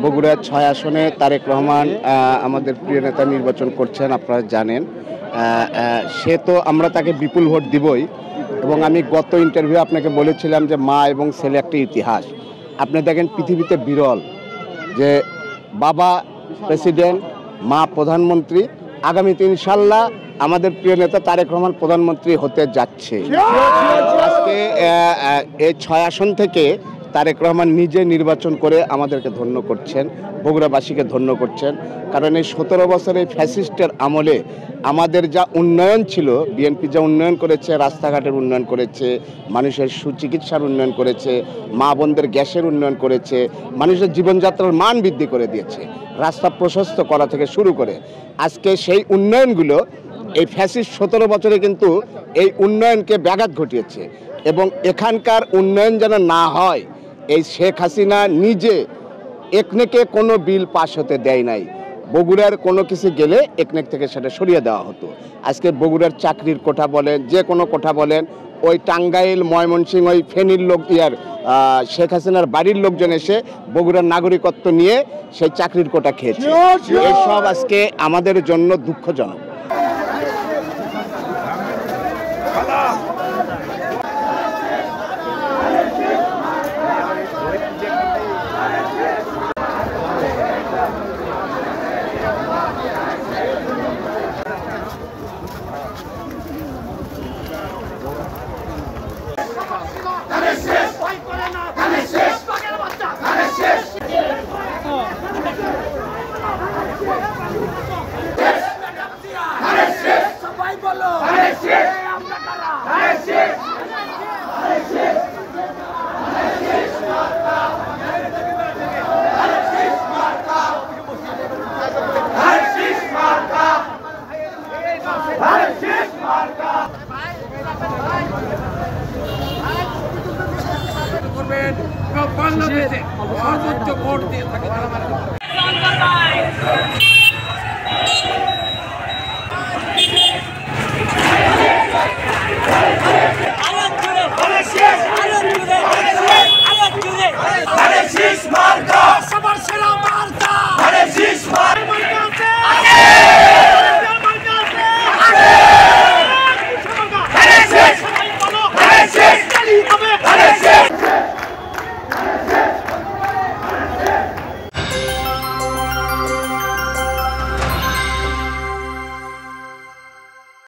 বগুড়া ৬ আসনে তারেক রহমান আমাদের প্রিয় নেতা নির্বাচন করছেন, আপনারা জানেন। সে তো আমরা তাকে বিপুল ভোট দিবই, এবং আমি গত ইন্টারভিউ আপনাকে বলেছিলাম যে মা এবং ছেলে একটা ইতিহাস। আপনি দেখেন পৃথিবীতে বিরল যে বাবা প্রেসিডেন্ট, মা প্রধানমন্ত্রী। আগামীতে ইনশাল্লাহ আমাদের প্রিয় নেতা তারেক রহমান প্রধানমন্ত্রী হতে যাচ্ছে। আজকে এই ৬ আসন থেকে তারেক রহমান নিজে নির্বাচন করে আমাদেরকে ধন্য করছেন, বগুড়াবাসীকে ধন্য করছেন। কারণ এই ১৭ বছরের ফ্যাসিস্টের আমলে আমাদের যা উন্নয়ন ছিল, বিএনপি যা উন্নয়ন করেছে, রাস্তাঘাটের উন্নয়ন করেছে, মানুষের সুচিকিৎসার উন্নয়ন করেছে, মা বোনদের গ্যাসের উন্নয়ন করেছে, মানুষের জীবনযাত্রার মান বৃদ্ধি করে দিয়েছে, রাস্তা প্রশস্ত করা থেকে শুরু করে আজকে সেই উন্নয়নগুলো এই ফ্যাসিস্ট ১৭ বছরে কিন্তু এই উন্নয়নকে ব্যাঘাত ঘটিয়েছে। এবং এখানকার উন্নয়ন যেন না হয়, এই শেখ হাসিনা নিজে একনেকে কোনো বিল পাস হতে দেয় নাই। বগুড়ার কোনো কিছু গেলে একনেক থেকে সেটা সরিয়ে দেওয়া হতো। আজকে বগুড়ার চাকরির কোঠা বলেন, যে কোনো কোঠা বলেন, ওই টাঙ্গাইল, ময়মনসিংহ, ওই ফেনীর লোক শেখ হাসিনার বাড়ির লোকজন এসে বগুড়ার নাগরিকত্ব নিয়ে সেই চাকরির কোঠা খেয়েছে। এসব আজকে আমাদের জন্য দুঃখজনক। বাংলাদেশে সর্বোচ্চ ভোট দিয়ে থাকে।